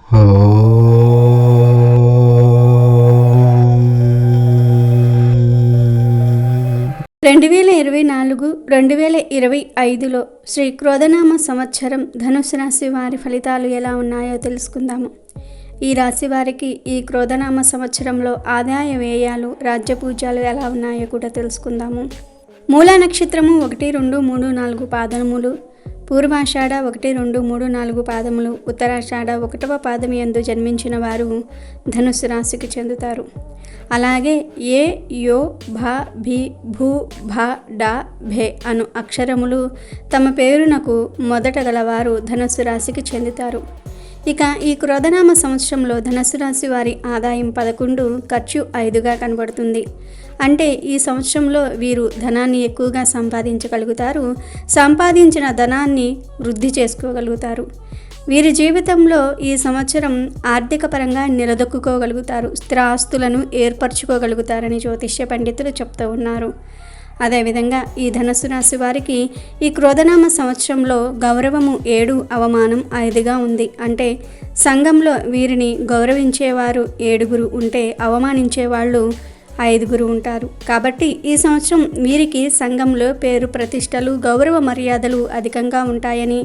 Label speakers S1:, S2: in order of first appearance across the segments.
S1: 2024 2025లో శ్రీ క్రోధనామ సంవత్సరం ధనుసు రాశి వారి ఫలితాలు ఎలా ఉన్నాయో తెలుసుకుందాము. ఈ రాశి వారికి ఈ క్రోధనామ సంవత్సరంలో ఆదాయ వ్యయాలు, రాజ్యపూజ్యాలు ఎలా ఉన్నాయో కూడా తెలుసుకుందాము. మూలా నక్షత్రము 1, 2, 3, 4 పాదములు, పూర్వాషాఢ 1, 2, 3, 4 పాదములు, ఉత్తరాషాఢ 1వ పాదము యందు జన్మించిన వారు ధనుసు రాశికి చెందుతారు. అలాగే ఏ, యో, భ, భి, భూ, భ, డ, భే అను అక్షరములు తమ పేరునకు మొదట గలవారు ధనుసు రాశికి చెందుతారు. ఇక ఈ క్రోధనామ సంవత్సరంలో ధనుసు రాశి వారి ఆదాయం 11, ఖర్చు 5గా కనబడుతుంది. అంటే ఈ సంవత్సరంలో వీరు ధనాన్ని ఎక్కువగా సంపాదించగలుగుతారు. సంపాదించిన ధనాన్ని వృద్ధి చేసుకోగలుగుతారు. వీరి జీవితంలో ఈ సంవత్సరం ఆర్థిక పరంగా నిలదొక్కుకోగలుగుతారు. స్థిరాస్తులను ఏర్పరచుకోగలుగుతారని జ్యోతిష్య పండితులు చెప్తూ ఉన్నారు. అదేవిధంగా ఈ ధనుసు రాశి వారికి ఈ క్రోధనామ సంవత్సరంలో గౌరవము 7, అవమానం 5గా ఉంది. అంటే సంఘంలో వీరిని గౌరవించేవారు 7 ఉంటే అవమానించేవాళ్ళు 5 ఉంటారు. కాబట్టి ఈ సంవత్సరం వీరికి సంఘంలో పేరు ప్రతిష్టలు, గౌరవ మర్యాదలు అధికంగా ఉంటాయని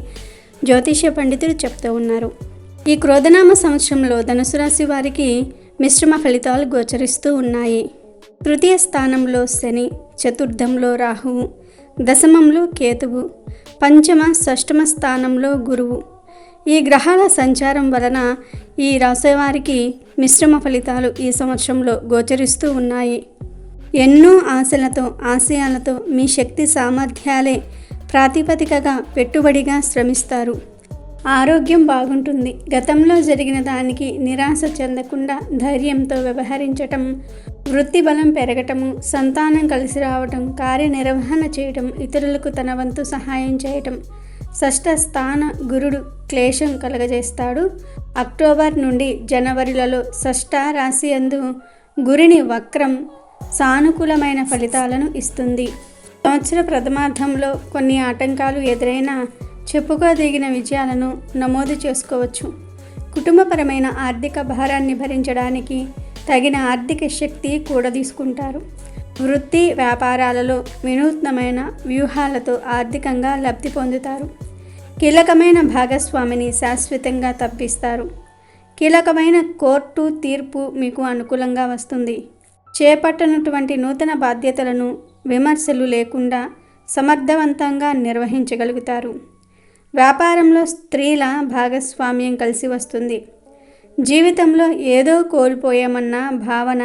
S1: జ్యోతిష్య పండితులు చెప్తూ ఉన్నారు. ఈ క్రోధనామ సంవత్సరంలో ధనుసు రాశి వారికి మిశ్రమ ఫలితాలు గోచరిస్తూ ఉన్నాయి. తృతీయ స్థానంలో శని, చతుర్థంలో రాహువు, దశమంలో కేతువు, పంచమ, షష్టమ స్థానంలో గురువు. ఈ గ్రహాల సంచారం వలన ఈ రాశి వారికి మిశ్రమ ఫలితాలు ఈ సంవత్సరంలో గోచరిస్తూ ఉన్నాయి. ఎన్నో ఆశలతో, ఆశయాలతో మీ శక్తి సామర్థ్యాలే ప్రాతిపదికగా పెట్టుబడిగా శ్రమిస్తారు. ఆరోగ్యం బాగుంటుంది. గతంలో జరిగిన దానికి నిరాశ చెందకుండా ధైర్యంతో వ్యవహరించటం, వృత్తి బలం పెరగటము, సంతానం కలిసి రావటం, కార్యనిర్వహణ చేయటం, ఇతరులకు తన వంతు సహాయం చేయటం. షష్ఠ స్థాన గురుడు క్లేశం కలగజేస్తాడు. అక్టోబర్ నుండి జనవరిలలో షష్ఠ రాశి యందు గురుని వక్రం సానుకూలమైన ఫలితాలను ఇస్తుంది. సంవత్సర ప్రథమార్థంలో కొన్ని ఆటంకాలు ఎదురైనా చెప్పుకోదగిన విజయాలను నమోదు చేసుకోవచ్చు. కుటుంబపరమైన ఆర్థిక భారాన్ని భరించడానికి తగిన ఆర్థిక శక్తి కూడదీసుకుంటారు. వృత్తి వ్యాపారాలలో వినూత్నమైన వ్యూహాలతో ఆర్థికంగా లబ్ధి పొందుతారు. కీలకమైన భాగస్వామిని శాశ్వతంగా తప్పిస్తారు. కీలకమైన కోర్టు తీర్పు మీకు అనుకూలంగా వస్తుంది. చేపట్టనటువంటి నూతన బాధ్యతలను విమర్శలు లేకుండా సమర్థవంతంగా నిర్వహించగలుగుతారు. వ్యాపారంలో స్త్రీల భాగస్వామ్యం కలిసి వస్తుంది. జీవితంలో ఏదో కోల్పోయామన్న భావన,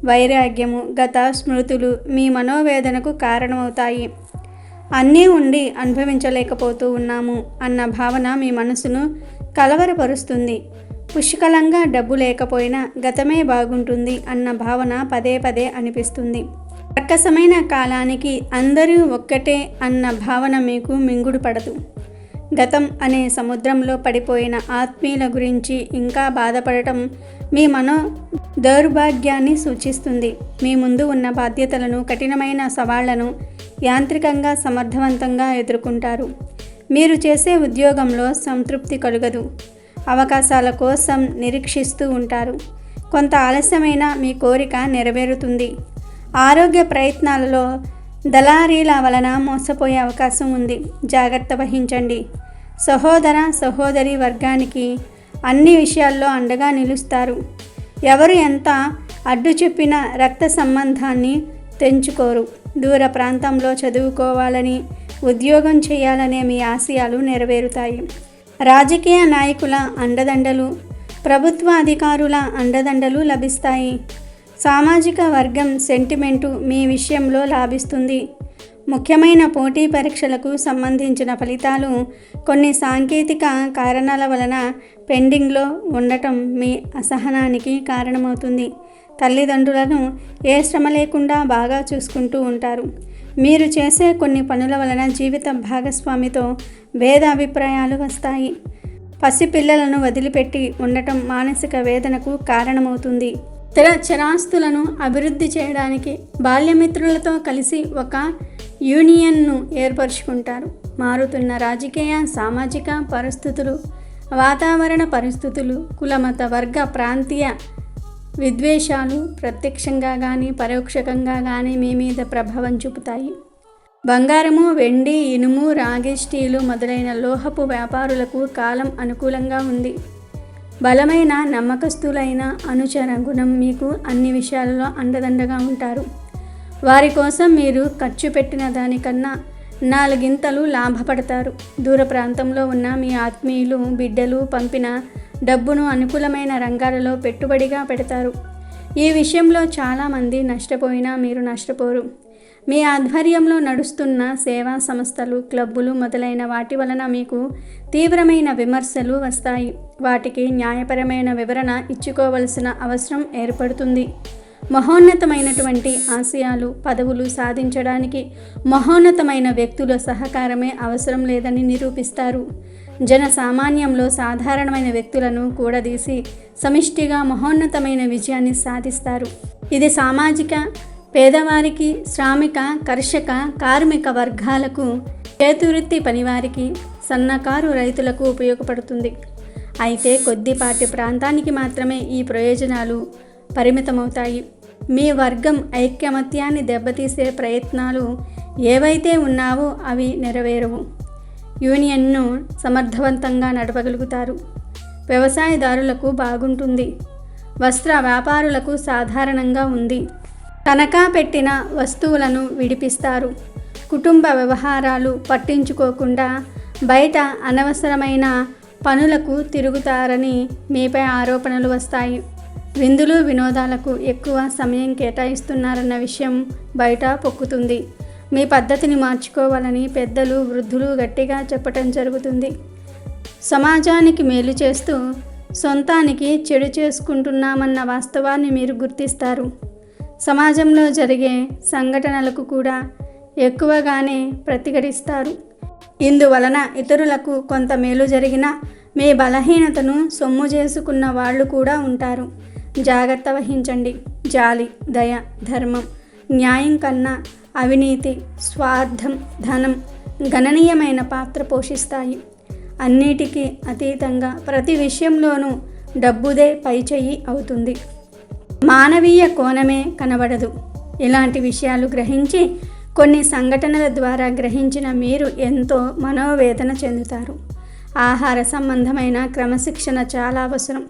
S1: వైరాగ్యము, గత స్మృతులు మీ మనోవేదనకు కారణమవుతాయి. అన్నీ ఉండి అనుభవించలేకపోతూ ఉన్నాము అన్న భావన మీ మనసును కలవరపరుస్తుంది. పుష్కలంగా డబ్బు లేకపోయినా గతమే బాగుంటుంది అన్న భావన పదే పదే అనిపిస్తుంది. రక్కసమైన కాలానికి అందరూ ఒక్కటే అన్న భావన మీకు మింగుడు పడదు. గతం అనే సముద్రంలో పడిపోయిన ఆత్మీయుల గురించి ఇంకా బాధపడటం మీ మనో దౌర్భాగ్యాన్ని సూచిస్తుంది. మీ ముందు ఉన్న బాధ్యతలను, కఠినమైన సవాళ్లను యాంత్రికంగా సమర్థవంతంగా ఎదుర్కొంటారు. మీరు చేసే ఉద్యోగంలో సంతృప్తి కలుగదు. అవకాశాల కోసం నిరీక్షిస్తూ ఉంటారు. కొంత ఆలస్యమైన మీ కోరిక నెరవేరుతుంది. ఆరోగ్య ప్రయత్నాలలో దళారీల వలన మోసపోయే అవకాశం ఉంది. జాగ్రత్త వహించండి. సహోదర సహోదరి వర్గానికి అన్ని విషయాల్లో అండగా నిలుస్తారు. ఎవరు ఎంత అడ్డు చెప్పినా రక్త సంబంధాన్ని తెంచుకోరు. దూర ప్రాంతంలో చదువుకోవాలని, ఉద్యోగం చేయాలనే మీ ఆశయాలు నెరవేరుతాయి. రాజకీయ నాయకుల అండదండలు, ప్రభుత్వ అధికారుల అండదండలు లభిస్తాయి. సామాజిక వర్గం సెంటిమెంటు మీ విషయంలో లాభిస్తుంది. ముఖ్యమైన పోటీ పరీక్షలకు సంబంధించిన ఫలితాలు కొన్ని సాంకేతిక కారణాల వలన పెండింగ్లో ఉండటం మీ అసహనానికి కారణమవుతుంది. తల్లిదండ్రులను ఏ శ్రమ లేకుండా బాగా చూసుకుంటూ ఉంటారు. మీరు చేసే కొన్ని పనుల వలన జీవిత భాగస్వామితో భేదాభిప్రాయాలు వస్తాయి. పసిపిల్లలను వదిలిపెట్టి ఉండటం మానసిక వేదనకు కారణమవుతుంది. చరాస్తులను అభివృద్ధి చేయడానికి బాల్యమిత్రులతో కలిసి ఒక యూనియన్ను ఏర్పరచుకుంటారు. మారుతున్న రాజకీయ, సామాజిక పరిస్థితులు వాతావరణ పరిస్థితులు, కులమత వర్గ ప్రాంతీయ విద్వేషాలు ప్రత్యక్షంగా కానీ పరోక్షంగా కానీ మీ మీద ప్రభావం చూపుతాయి. బంగారము, వెండి, ఇనుము, రాగి, స్టీలు మొదలైన లోహపు వ్యాపారులకు కాలం అనుకూలంగా ఉంది. బలమైన నమ్మకస్తులైన అనుచర గుణం మీకు అన్ని విషయాలలో అండదండగా ఉంటారు. వారి కోసం మీరు ఖర్చు పెట్టిన దానికన్నా 4 లాభపడతారు. దూర ప్రాంతంలో ఉన్న మీ ఆత్మీయులు, బిడ్డలు పంపిన డబ్బును అనుకూలమైన రంగాలలో పెట్టుబడిగా పెడతారు. ఈ విషయంలో చాలామంది నష్టపోయినా మీరు నష్టపోరు. మీ ఆధ్వర్యంలో నడుస్తున్న సేవా సంస్థలు, క్లబ్బులు మొదలైన వాటి వలన మీకు తీవ్రమైన విమర్శలు వస్తాయి. వాటికి న్యాయపరమైన వివరణ ఇచ్చుకోవలసిన అవసరం ఏర్పడుతుంది. మహోన్నతమైనటువంటి ఆశయాలు, పదవులు సాధించడానికి మహోన్నతమైన వ్యక్తుల సహకారమే అవసరం లేదని నిరూపిస్తారు. జనసామాన్యంలో సాధారణమైన వ్యక్తులను కూడదీసి సమిష్టిగా మహోన్నతమైన విజయాన్ని సాధిస్తారు. ఇది సామాజిక, పేదవారికి, శ్రామిక, కర్షక, కార్మిక వర్గాలకు, చేతివృత్తి పనివారికి, సన్నకారు రైతులకు ఉపయోగపడుతుంది. అయితే కొద్దిపాటి ప్రాంతానికి మాత్రమే ఈ ప్రయోజనాలు పరిమితమవుతాయి. మీ వర్గం ఐకమత్యాన్ని దెబ్బతీసే ప్రయత్నాలు ఏవైతే ఉన్నావో అవి నెరవేరవు. యూనియన్ను సమర్థవంతంగా నడపగలుగుతారు. వ్యవసాయదారులకు బాగుంటుంది. వస్త్ర వ్యాపారులకు సాధారణంగా ఉంది. తనఖా పెట్టిన వస్తువులను విడిపిస్తారు. కుటుంబ వ్యవహారాలు పట్టించుకోకుండా బయట అనవసరమైన పనులకు తిరుగుతారని మీపై ఆరోపణలు వస్తాయి. విందులు, వినోదాలకు ఎక్కువ సమయం కేటాయిస్తున్నారన్న విషయం బయట పొక్కుతుంది. మీ పద్ధతిని మార్చుకోవాలని పెద్దలు, వృద్ధులు గట్టిగా చెప్పటం జరుగుతుంది. సమాజానికి మేలు చేస్తూ సొంతానికి చెడు చేసుకుంటున్నామన్న వాస్తవాన్ని మీరు గుర్తిస్తారు. సమాజంలో జరిగే సంఘటనలకు కూడా ఎక్కువగానే ప్రతిఘటిస్తారు. ఇందువలన ఇతరులకు కొంత మేలు జరిగినా మీ బలహీనతను సొమ్ము చేసుకున్న వాళ్ళు కూడా ఉంటారు. జాగ్రత్త వహించండి. జాలి, దయ, ధర్మం, న్యాయం కన్నా అవినీతి, స్వార్థం, ధనం గణనీయమైన పాత్ర పోషిస్తాయి. అన్నిటికీ అతీతంగా ప్రతి విషయంలోనూ డబ్బుదే పైచెయ్యి అవుతుంది. మానవీయ కోణమే కనబడదు. ఇలాంటి విషయాలు గ్రహించి కొన్ని సంఘటనల ద్వారా గ్రహించిన మీరు ఎంతో మనోవేదన చెందుతారు. ఆహార సంబంధమైన క్రమశిక్షణ చాలా అవసరం.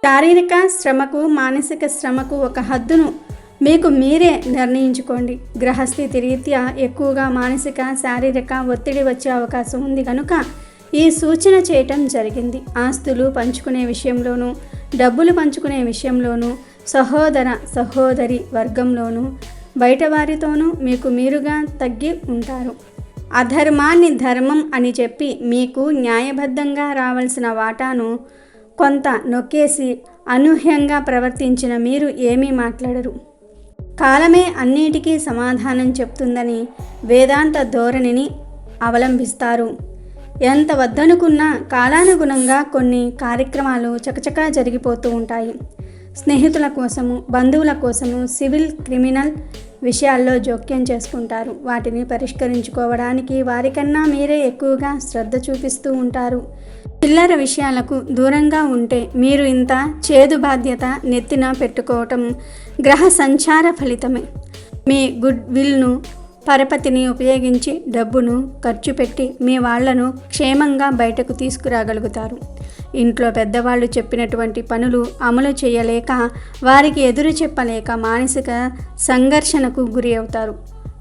S1: శారీరక శ్రమకు, మానసిక శ్రమకు ఒక హద్దును మీకు మీరే నిర్ణయించుకోండి. గ్రహస్థితి రీత్యా ఎక్కువగా మానసిక, శారీరక ఒత్తిడి వచ్చే అవకాశం ఉంది కనుక ఈ సూచన చేయటం జరిగింది. ఆస్తులు పంచుకునే విషయంలోనూ, డబ్బులు పంచుకునే విషయంలోనూ, సహోదర సహోదరి వర్గంలోనూ, బయటవారితోనూ మీకు మీరుగా తగ్గి ఉంటారు. అధర్మాన్ని ధర్మం అని చెప్పి మీకు న్యాయబద్ధంగా రావాల్సిన వాటాను కొంత నొక్కేసి అనూహ్యంగా ప్రవర్తించిన మీరు ఏమీ మాట్లాడరు. కాలమే అన్నిటికీ సమాధానం చెప్తుందని వేదాంత ధోరణిని అవలంబిస్తారు. ఎంత వద్దనుకున్నా కాలానుగుణంగా కొన్ని కార్యక్రమాలు చకచకా జరిగిపోతూ ఉంటాయి. స్నేహితుల కోసము, బంధువుల కోసము సివిల్, క్రిమినల్ విషయాల్లో జోక్యం చేసుకుంటారు. వాటిని పరిష్కరించుకోవడానికి వారికన్నా మీరే ఎక్కువగా శ్రద్ధ చూపిస్తూ ఉంటారు. చిల్లర విషయాలకు దూరంగా ఉంటే మీరు ఇంత చేదు బాధ్యత నెత్తిన పెట్టుకోవటం గ్రహ సంచార ఫలితమే. మీ గుడ్ విల్ను, పరపతిని ఉపయోగించి డబ్బును ఖర్చు పెట్టి మీ వాళ్లను క్షేమంగా బయటకు తీసుకురాగలుగుతారు. ఇంట్లో పెద్దవాళ్ళు చెప్పినటువంటి పనులు అమలు చేయలేక, వారికి ఎదురు చెప్పలేక మానసిక సంఘర్షణకు గురి అవుతారు.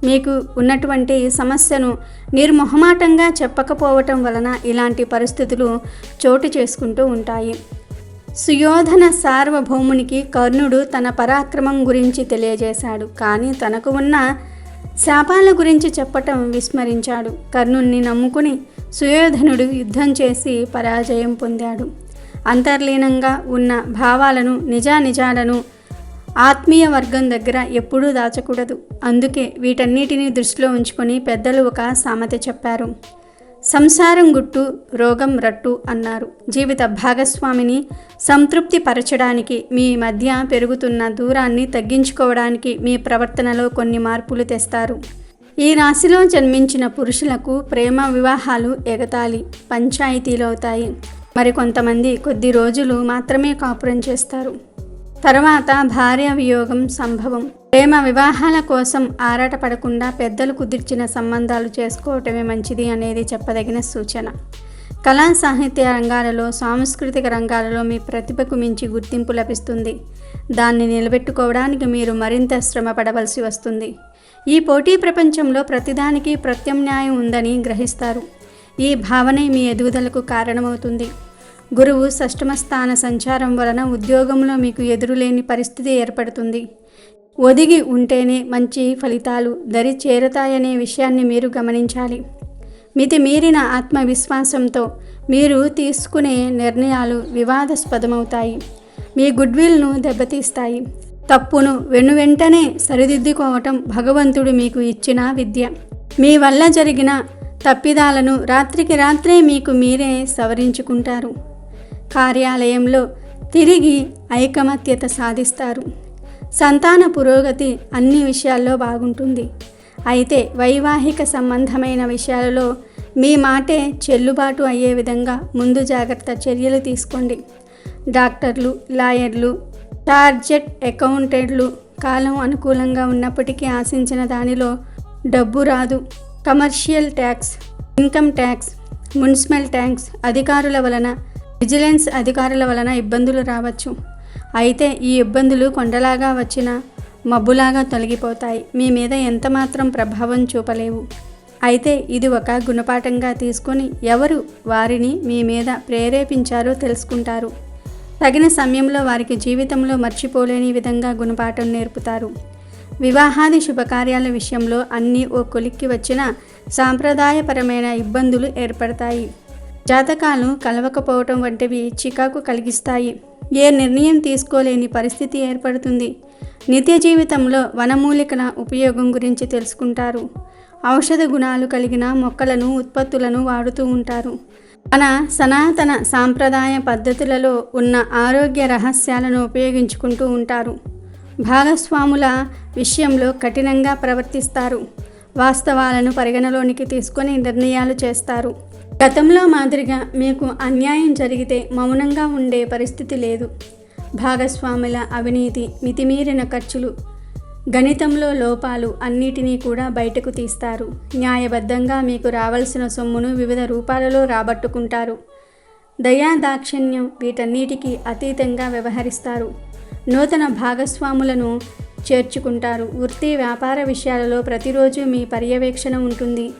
S1: మీకు ఉన్నటువంటి సమస్యను నిర్మొహమాటంగా చెప్పకపోవటం వలన ఇలాంటి పరిస్థితులు చోటు చేసుకుంటూ ఉంటాయి. సుయోధన సార్వభౌమునికి కర్ణుడు తన పరాక్రమం గురించి తెలియజేశాడు. కానీ తనకు ఉన్న శాపాల గురించి చెప్పటం విస్మరించాడు. కర్ణుణ్ణి నమ్ముకుని సుయోధనుడు యుద్ధం చేసి పరాజయం పొందాడు. అంతర్లీనంగా ఉన్న భావాలను, నిజాలను ఆత్మీయ వర్గం దగ్గర ఎప్పుడూ దాచకూడదు. అందుకే వీటన్నిటినీ దృష్టిలో ఉంచుకొని పెద్దలు ఒక సామెత చెప్పారు. సంసారం గుట్టు, రోగం రట్టు అన్నారు. జీవిత భాగస్వామిని సంతృప్తి పరచడానికి, మీ మధ్య పెరుగుతున్న దూరాన్ని తగ్గించుకోవడానికి మీ ప్రవర్తనలో కొన్ని మార్పులు తెస్తారు. ఈ రాశిలో జన్మించిన పురుషులకు ప్రేమ వివాహాలు ఎగతాళి, పంచాయతీలు అవుతాయి. మరికొంతమంది కొద్ది రోజులు మాత్రమే కాపురం చేస్తారు. తర్వాత భార్య వియోగం సంభవం. ప్రేమ వివాహాల కోసం ఆరాటపడకుండా పెద్దలు కుదిర్చిన సంబంధాలు చేసుకోవటమే మంచిది అనేది చెప్పదగిన సూచన. కళా సాహిత్య రంగాలలో, సాంస్కృతిక రంగాలలో మీ ప్రతిభకు మించి గుర్తింపు లభిస్తుంది. దాన్ని నిలబెట్టుకోవడానికి మీరు మరింత శ్రమ పడవలసి వస్తుంది. ఈ పోటీ ప్రపంచంలో ప్రతిదానికి ప్రత్యామ్నాయం ఉందని గ్రహిస్తారు. ఈ భావనే మీ ఎదుగుదలకు కారణమవుతుంది. గురువు షష్ఠమ స్థాన సంచారం వలన ఉద్యోగంలో మీకు ఎదురులేని పరిస్థితి ఏర్పడుతుంది. ఒదిగి ఉంటేనే మంచి ఫలితాలు దరి చేరతాయనే విషయాన్ని మీరు గమనించాలి. మితిమీరిన ఆత్మవిశ్వాసంతో మీరు తీసుకునే నిర్ణయాలు వివాదాస్పదమవుతాయి. మీ గుడ్విల్ను దెబ్బతీస్తాయి. తప్పును వెనువెంటనే సరిదిద్దుకోవటం భగవంతుడు మీకు ఇచ్చిన విద్య. మీ వల్ల జరిగిన తప్పిదాలను రాత్రికి రాత్రే మీకు మీరే సవరించుకుంటారు. కార్యాలయంలో తిరిగి ఐకమత్యత సాధిస్తారు. సంతాన పురోగతి అన్ని విషయాల్లో బాగుంటుంది. అయితే వైవాహిక సంబంధమైన విషయాలలో మీ మాటే చెల్లుబాటు అయ్యే విధంగా ముందు జాగ్రత్త చర్యలు తీసుకోండి. డాక్టర్లు, లాయర్లు, చార్టెడ్ అకౌంటెంట్లు కాలం అనుకూలంగా ఉన్నప్పటికీ ఆశించిన దానిలో డబ్బు రాదు. Commercial tax, income tax, municipal tax అధికారుల వలన, విజిలెన్స్ అధికారుల వలన ఇబ్బందులు రావచ్చు. అయితే ఈ ఇబ్బందులు కొండలాగా వచ్చిన మబ్బులాగా తొలగిపోతాయి. మీ మీద ఎంతమాత్రం ప్రభావం చూపలేవు. అయితే ఇది ఒక గుణపాఠంగా తీసుకొని ఎవరు వారిని మీ మీద ప్రేరేపించారో తెలుసుకుంటారు. తగిన సమయంలో వారికి జీవితంలో మర్చిపోలేని విధంగా గుణపాఠం నేర్పుతారు. వివాహాది శుభకార్యాల విషయంలో అన్నీ ఓ కొలిక్కి వచ్చిన సాంప్రదాయపరమైన ఇబ్బందులు ఏర్పడతాయి. జాతకాలు కలవకపోవటం వంటివి చికాకు కలిగిస్తాయి. ఏ నిర్ణయం తీసుకోలేని పరిస్థితి ఏర్పడుతుంది. నిత్య జీవితంలో వనమూలికల ఉపయోగం గురించి తెలుసుకుంటారు. ఔషధ గుణాలు కలిగిన మొక్కలను, ఉత్పత్తులను వాడుతూ ఉంటారు. మన సనాతన సాంప్రదాయ పద్ధతులలో ఉన్న ఆరోగ్య రహస్యాలను ఉపయోగించుకుంటూ ఉంటారు. భాగస్వాముల విషయంలో కఠినంగా ప్రవర్తిస్తారు. వాస్తవాలను పరిగణలోనికి తీసుకొని నిర్ణయాలు చేస్తారు. గతంలో మాదిరిగా మీకు అన్యాయం జరిగితే మౌనంగా ఉండే పరిస్థితి లేదు. భాగస్వాముల అవినీతి, మితిమీరిన ఖర్చులు, గణితంలో లోపాలు అన్నిటినీ కూడా బయటకు తీస్తారు. న్యాయబద్ధంగా మీకు రావాల్సిన సొమ్మును వివిధ రూపాలలో రాబట్టుకుంటారు. దయాదాక్షిణ్యం వీటన్నిటికీ అతీతంగా వ్యవహరిస్తారు. నూతన భాగస్వాములను చేర్చుకుంటారు. వృత్తి వ్యాపార విషయాలలో ప్రతిరోజు మీ పర్యవేక్షణ ఉంటుంది.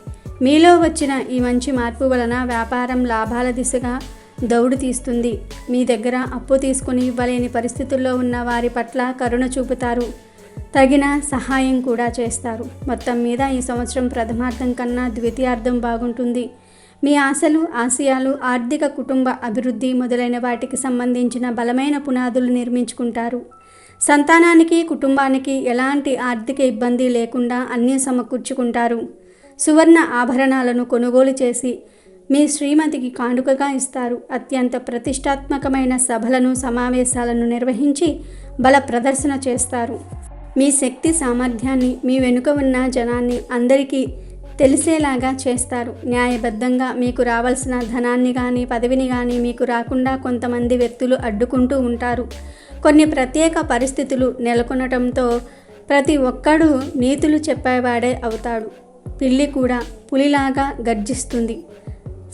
S1: మీలో వచ్చిన ఈ మంచి మార్పు వలన వ్యాపారం లాభాల దిశగా దౌడు తీస్తుంది. మీ దగ్గర అప్పు తీసుకుని ఇవ్వలేని పరిస్థితుల్లో ఉన్న వారి పట్ల కరుణ చూపుతారు. తగిన సహాయం కూడా చేస్తారు. మొత్తం మీద ఈ సంవత్సరం ప్రథమార్థం కన్నా ద్వితీయార్థం బాగుంటుంది. మీ ఆశలు, ఆశయాలు, ఆర్థిక, కుటుంబ అభివృద్ధి మొదలైన వాటికి సంబంధించిన బలమైన పునాదులు నిర్మించుకుంటారు. సంతానానికి, కుటుంబానికి ఎలాంటి ఆర్థిక ఇబ్బంది లేకుండా అన్నీ సమకూర్చుకుంటారు. సువర్ణ ఆభరణాలను కొనుగోలు చేసి మీ శ్రీమతికి కానుకగా ఇస్తారు. అత్యంత ప్రతిష్టాత్మకమైన సభలను, సమావేశాలను నిర్వహించి బల ప్రదర్శన చేస్తారు. మీ శక్తి సామర్థ్యాన్ని, మీ వెనుక ఉన్న జనాన్ని అందరికీ తెలిసేలాగా చేస్తారు. న్యాయబద్ధంగా మీకు రావాల్సిన ధనాన్ని కానీ, పదవిని కానీ మీకు రాకుండా కొంతమంది వ్యక్తులు అడ్డుకుంటూ ఉంటారు. కొన్ని ప్రత్యేక పరిస్థితులు నెలకొనటంతో ప్రతి ఒక్కడూ నీతులు చెప్పేవాడే అవుతాడు. పిల్లి కూడా పులిలాగా గర్జిస్తుంది.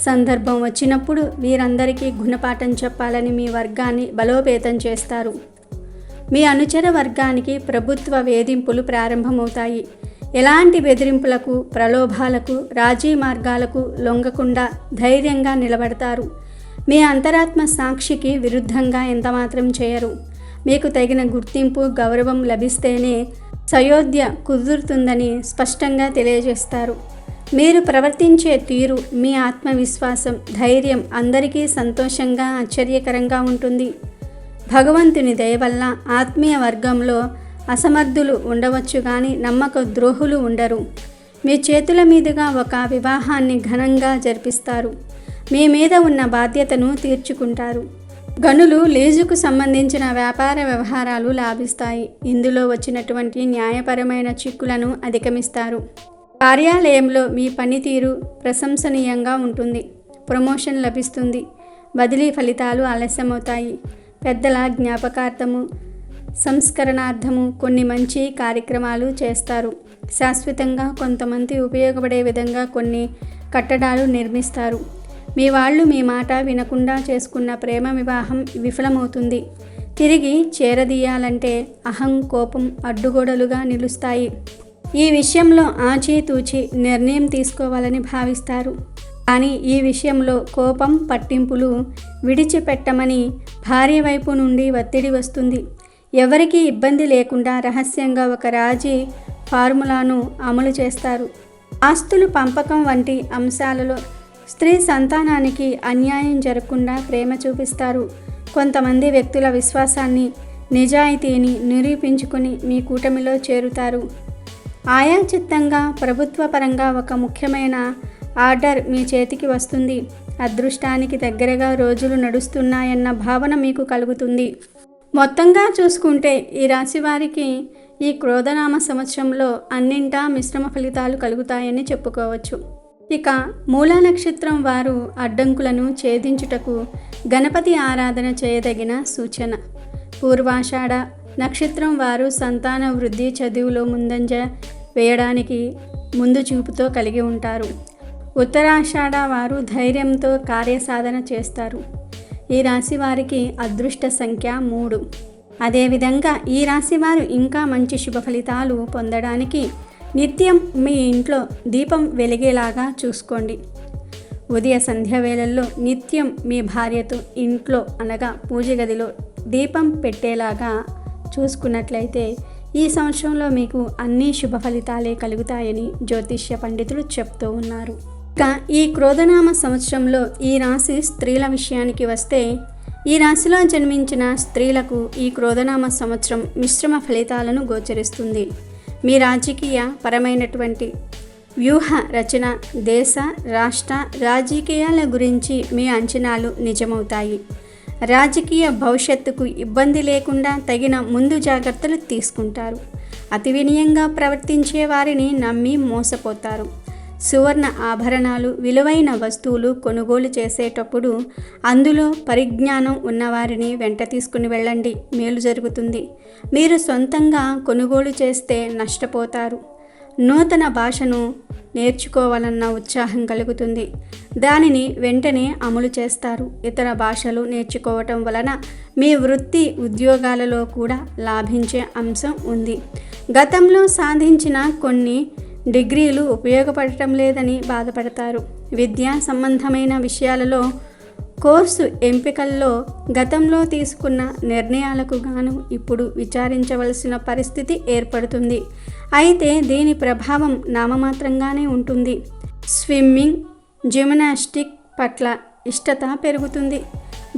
S1: సందర్భం వచ్చినప్పుడు వీరందరికీ గుణపాఠం చెప్పాలని మీ వర్గాన్ని బలోపేతం చేస్తారు. మీ అనుచర వర్గానికి ప్రభుత్వ వేధింపులు ప్రారంభమవుతాయి. ఎలాంటి బెదిరింపులకు, ప్రలోభాలకు, రాజీ మార్గాలకు లొంగకుండా ధైర్యంగా నిలబడతారు. మీ అంతరాత్మ సాక్షికి విరుద్ధంగా ఎంతమాత్రం చేయరు. మీకు తగిన గుర్తింపు, గౌరవం లభిస్తేనే సయోధ్య కుదురుతుందని స్పష్టంగా తెలియజేస్తారు. మీరు ప్రవర్తించే తీరు, మీ ఆత్మవిశ్వాసం, ధైర్యం అందరికీ సంతోషంగా, ఆశ్చర్యకరంగా ఉంటుంది. భగవంతుని దయ వల్ల ఆత్మీయ వర్గంలో అసమర్థులు ఉండవచ్చు కానీ నమ్మక ద్రోహులు ఉండరు. మీ చేతుల మీదుగా ఒక వివాహాన్ని ఘనంగా జరిపిస్తారు. మీ మీద ఉన్న బాధ్యతను తీర్చుకుంటారు. గనులు, లీజుకు సంబంధించిన వ్యాపార వ్యవహారాలు లాభిస్తాయి. ఇందులో వచ్చినటువంటి న్యాయపరమైన చిక్కులను అధిగమిస్తారు. కార్యాలయంలో మీ పనితీరు ప్రశంసనీయంగా ఉంటుంది. ప్రమోషన్ లభిస్తుంది. బదిలీ ఫలితాలు ఆలస్యమవుతాయి. పెద్దల జ్ఞాపకార్థము, సంస్కరణార్థము కొన్ని మంచి కార్యక్రమాలు చేస్తారు. శాశ్వతంగా కొంతమంది ఉపయోగపడే విధంగా కొన్ని కట్టడాలు నిర్మిస్తారు. మీ వాళ్ళు మీ మాట వినకుండా చేసుకున్న ప్రేమ వివాహం విఫలమవుతుంది. తిరిగి చేరదీయాలంటే అహం, కోపం అడ్డుగోడలుగా నిలుస్తాయి. ఈ విషయంలో ఆచితూచి నిర్ణయం తీసుకోవాలని భావిస్తారు. కానీ ఈ విషయంలో కోపం, పట్టింపులు విడిచిపెట్టమని భార్య వైపు నుండి ఒత్తిడి వస్తుంది. ఎవరికీ ఇబ్బంది లేకుండా రహస్యంగా ఒక రాజీ ఫార్ములాను అమలు చేస్తారు. ఆస్తులు పంపకం వంటి అంశాలలో స్త్రీ సంతానానికి అన్యాయం జరగకుండా ప్రేమ చూపిస్తారు. కొంతమంది వ్యక్తుల విశ్వాసాన్ని, నిజాయితీని నిరూపించుకుని మీ కూటమిలో చేరుతారు. ఆయాచిత్తంగా ప్రభుత్వపరంగా ఒక ముఖ్యమైన ఆర్డర్ మీ చేతికి వస్తుంది. అదృష్టానికి దగ్గరగా రోజులు నడుస్తున్నాయన్న భావన మీకు కలుగుతుంది. మొత్తంగా చూసుకుంటే ఈ రాశి వారికి ఈ క్రోధనామ సంవత్సరంలో అన్నింటా మిశ్రమ ఫలితాలు కలుగుతాయని చెప్పుకోవచ్చు. ఇక మూలా నక్షత్రం వారు అడ్డంకులను ఛేదించుటకు గణపతి ఆరాధన చేయదగిన సూచన. పూర్వాషాఢ నక్షత్రం వారు సంతాన వృద్ధి, చదువులో ముందంజ వేయడానికి ముందు చూపుతో కలిగి ఉంటారు. ఉత్తరాషాఢ వారు ధైర్యంతో కార్యసాధన చేస్తారు. ఈ రాశి వారికి అదృష్ట సంఖ్య 3. అదేవిధంగా ఈ రాశి వారు ఇంకా మంచి శుభ ఫలితాలు పొందడానికి నిత్యం మీ ఇంట్లో దీపం వెలిగేలాగా చూసుకోండి. ఉదయ సంధ్య వేళల్లో నిత్యం మీ భార్యతో ఇంట్లో అనగా పూజ గదిలో దీపం పెట్టేలాగా చూసుకున్నట్లయితే ఈ సంవత్సరంలో మీకు అన్ని శుభ ఫలితాలే కలుగుతాయని జ్యోతిష్య పండితులు చెప్తూ ఉన్నారు. ఇక ఈ క్రోధనామ సంవత్సరంలో ఈ రాశి స్త్రీల విషయానికి వస్తే, ఈ రాశిలో జన్మించిన స్త్రీలకు ఈ క్రోధనామ సంవత్సరం మిశ్రమ ఫలితాలను గోచరిస్తుంది. మీ రాజకీయ పరమైనటువంటి వ్యూహ రచన, దేశ, రాష్ట్ర రాజకీయాల గురించి మీ అంచనాలు నిజమవుతాయి. రాజకీయ భవిష్యత్తుకు ఇబ్బంది లేకుండా తగిన ముందు జాగ్రత్తలు తీసుకుంటారు. అతి వినయంగా ప్రవర్తించే వారిని నమ్మి మోసపోతారు. సువర్ణ ఆభరణాలు, విలువైన వస్తువులు కొనుగోలు చేసేటప్పుడు అందులో పరిజ్ఞానం ఉన్నవారిని వెంట తీసుకుని వెళ్ళండి, మేలు జరుగుతుంది. మీరు సొంతంగా కొనుగోలు చేస్తే నష్టపోతారు. నూతన భాషను నేర్చుకోవాలన్న ఉత్సాహం కలుగుతుంది. దానిని వెంటనే అమలు చేస్తారు. ఇతర భాషలు నేర్చుకోవటం వలన మీ వృత్తి, ఉద్యోగాలలో కూడా లాభించే అంశం ఉంది. గతంలో సాధించిన కొన్ని డిగ్రీలు ఉపయోగపడటం లేదని బాధపడతారు. విద్యా సంబంధమైన విషయాలలో కోర్సు ఎంపికల్లో గతంలో తీసుకున్న నిర్ణయాలకు గాను ఇప్పుడు విచారించవలసిన పరిస్థితి ఏర్పడుతుంది. అయితే దీని ప్రభావం నామమాత్రంగానే ఉంటుంది. స్విమ్మింగ్, జిమ్నాస్టిక్ పట్ల ఇష్టత పెరుగుతుంది.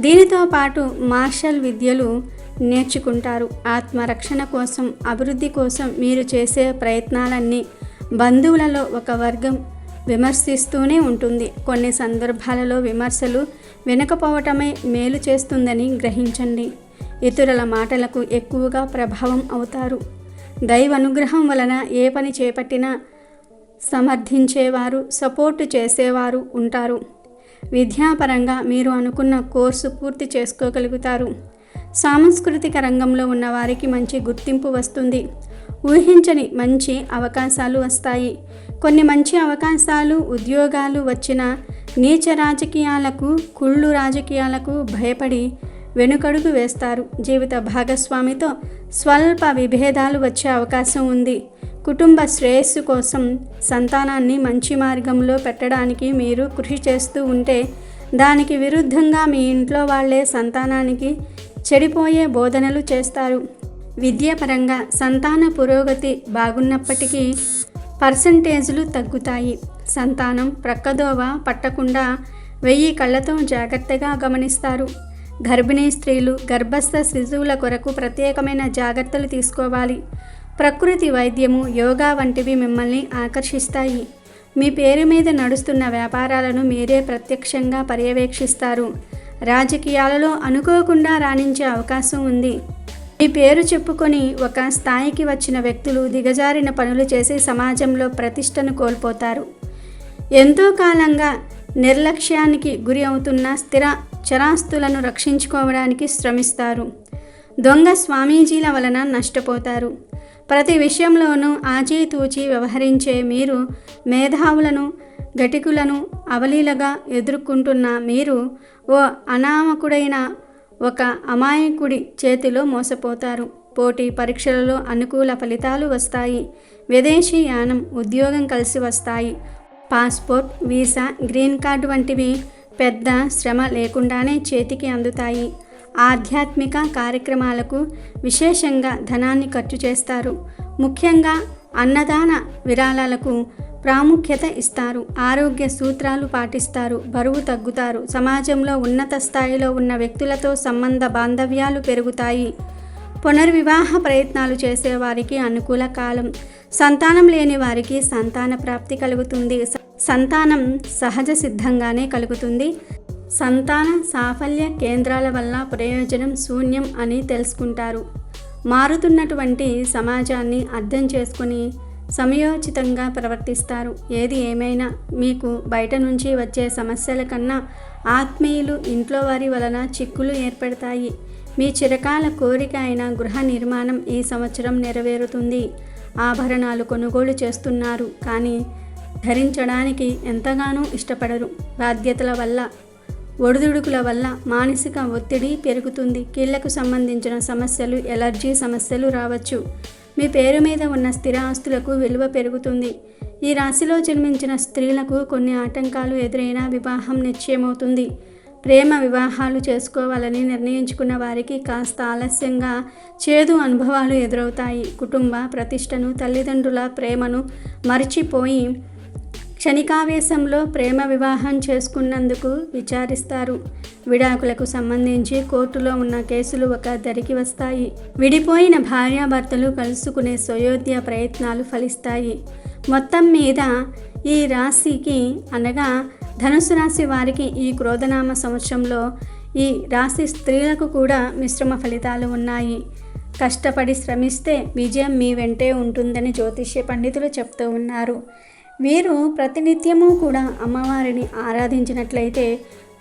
S1: దీనితో పాటు మార్షల్ విద్యలు నేర్చుకుంటారు. ఆత్మరక్షణ కోసం, అభివృద్ధి కోసం మీరు చేసే ప్రయత్నాలన్నీ బంధువులలో ఒక వర్గం విమర్శిస్తూనే ఉంటుంది. కొన్ని సందర్భాలలో విమర్శలు వినకపోవటమే మేలు చేస్తుందని గ్రహించండి. ఇతరుల మాటలకు ఎక్కువగా ప్రభావం అవుతారు. దైవ అనుగ్రహం వలన ఏ పని చేపట్టినా సమర్థించేవారు, సపోర్టు చేసేవారు ఉంటారు. విద్యాపరంగా మీరు అనుకున్న కోర్సు పూర్తి చేసుకోగలుగుతారు. సాంస్కృతిక రంగంలో ఉన్నవారికి మంచి గుర్తింపు వస్తుంది. ఊహించని మంచి అవకాశాలు వస్తాయి. కొన్ని మంచి అవకాశాలు, ఉద్యోగాలు వచ్చిన నీచ రాజకీయాలకు, కుళ్ళు రాజకీయాలకు భయపడి వెనుకడుగు వేస్తారు. జీవిత భాగస్వామితో స్వల్ప విభేదాలు వచ్చే అవకాశం ఉంది. కుటుంబ శ్రేయస్సు కోసం సంతానాన్ని మంచి మార్గంలో పెట్టడానికి మీరు కృషి చేస్తూ ఉంటే, దానికి విరుద్ధంగా మీ ఇంట్లో వాళ్ళే సంతానానికి చెడిపోయే బోధనలు చేస్తారు. విద్యాపరంగా సంతాన పురోగతి బాగున్నప్పటికీ పర్సంటేజీలు తగ్గుతాయి. సంతానం ప్రక్కదోవ పట్టకుండా 1000 కళ్ళతో జాగ్రత్తగా గమనిస్తారు. గర్భిణీ స్త్రీలు, గర్భస్థ శిశువుల కొరకు ప్రత్యేకమైన జాగ్రత్తలు తీసుకోవాలి. ప్రకృతి వైద్యము, యోగా వంటివి మిమ్మల్ని ఆకర్షిస్తాయి. మీ పేరు మీద నడుస్తున్న వ్యాపారాలను మీరే ప్రత్యక్షంగా పర్యవేక్షిస్తారు. రాజకీయాలలో అనుకోకుండా రాణించే అవకాశం ఉంది. మీ పేరు చెప్పుకొని ఒక స్థాయికి వచ్చిన వ్యక్తులు దిగజారిన పనులు చేసి సమాజంలో ప్రతిష్టను కోల్పోతారు. ఎంతో కాలంగా నిర్లక్ష్యానికి గురి అవుతున్న స్థిర చరాస్తులను రక్షించుకోవడానికి శ్రమిస్తారు. దొంగ స్వామీజీల వలన నష్టపోతారు. ప్రతి విషయంలోనూ ఆచితూచి వ్యవహరించే మీరు మేధావులను, ఘటికులను అవలీలగా ఎదుర్కొంటున్న మీరు ఓ అనామకుడైన ఒక అమాయకుడి చేతిలో మోసపోతారు. పోటీ పరీక్షలలో అనుకూల ఫలితాలు వస్తాయి. విదేశీ యానం, ఉద్యోగం కలిసి వస్తాయి. పాస్పోర్ట్, వీసా, గ్రీన్ కార్డు వంటివి పెద్ద శ్రమ లేకుండానే చేతికి అందుతాయి. ఆధ్యాత్మిక కార్యక్రమాలకు విశేషంగా ధనాన్ని ఖర్చు చేస్తారు. ముఖ్యంగా అన్నదాన విరాళాలకు ప్రాముఖ్యత ఇస్తారు. ఆరోగ్య సూత్రాలు పాటిస్తారు. బరువు తగ్గుతారు. సమాజంలో ఉన్నత స్థాయిలో ఉన్న వ్యక్తులతో సంబంధ బాంధవ్యాలు పెరుగుతాయి. పునర్వివాహ ప్రయత్నాలు చేసేవారికి అనుకూల కాలం. సంతానం లేని వారికి సంతాన ప్రాప్తి కలుగుతుంది. సంతానం సహజ సిద్ధంగానే కలుగుతుంది. సంతాన సాఫల్య కేంద్రాల వల్ల ప్రయోజనం శూన్యం అని తెలుసుకుంటారు. మారుతున్నటువంటి సమాజాన్ని అర్థం చేసుకుని సమయోచితంగా ప్రవర్తిస్తారు. ఏది ఏమైనా మీకు బయట నుంచి వచ్చే సమస్యల కన్నా ఆత్మీయులు, ఇంట్లో వారి వలన చిక్కులు ఏర్పడతాయి. మీ చిరకాల కోరిక అయిన గృహ నిర్మాణం ఈ సంవత్సరం నెరవేరుతుంది. ఆభరణాలు కొనుగోలు చేస్తున్నారు, కానీ ధరించడానికి ఎంతగానో ఇష్టపడరు. బాధ్యతల వల్ల, ఒడిదుడుకుల వల్ల మానసిక ఒత్తిడి పెరుగుతుంది. కీళ్లకు సంబంధించిన సమస్యలు, ఎలర్జీ సమస్యలు రావచ్చు. మీ పేరు మీద ఉన్న స్థిర ఆస్తులకు విలువ పెరుగుతుంది. ఈ రాశిలో జన్మించిన స్త్రీలకు కొన్ని ఆటంకాలు ఎదురైనా వివాహం నిశ్చయమవుతుంది. ప్రేమ వివాహాలు చేసుకోవాలని నిర్ణయించుకున్న వారికి కాస్త ఆలస్యంగా చేదు అనుభవాలు ఎదురవుతాయి. కుటుంబ ప్రతిష్టను, తల్లిదండ్రుల ప్రేమను మరిచిపోయి క్షణికావేశంలో ప్రేమ వివాహం చేసుకున్నందుకు విచారిస్తారు. విడాకులకు సంబంధించి కోర్టులో ఉన్న కేసులు ఒక దరికి వస్తాయి. విడిపోయిన భార్యాభర్తలు కలుసుకునే స్వయోధ్య ప్రయత్నాలు ఫలిస్తాయి. మొత్తం మీద ఈ రాశికి అనగా ధనుసు రాశి వారికి ఈ క్రోధనామ సంవత్సరంలో ఈ రాశి స్త్రీలకు కూడా మిశ్రమ ఫలితాలు ఉన్నాయి. కష్టపడి శ్రమిస్తే విజయం మీ వెంటే ఉంటుందని జ్యోతిష్య పండితులు చెప్తూ ఉన్నారు. వీరు ప్రతినిత్యము కూడా అమ్మవారిని ఆరాధించినట్లయితే,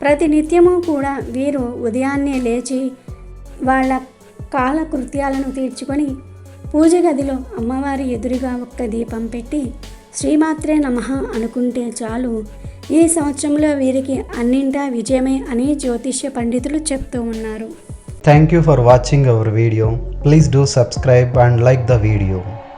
S1: ప్రతినిత్యము కూడా వీరు ఉదయాన్నే లేచి వాళ్ళ కాలకృత్యాలను తీర్చుకొని పూజ గదిలో అమ్మవారి ఎదురుగా ఒక్క దీపం పెట్టి శ్రీమాత్రే నమః అనుకుంటే చాలు. ఈ సంవత్సరంలో వీరికి అన్నింటా విజయమే అని జ్యోతిష్య పండితులు చెప్తూ ఉన్నారు.
S2: Thank you for watching our video. Please do subscribe and like the video.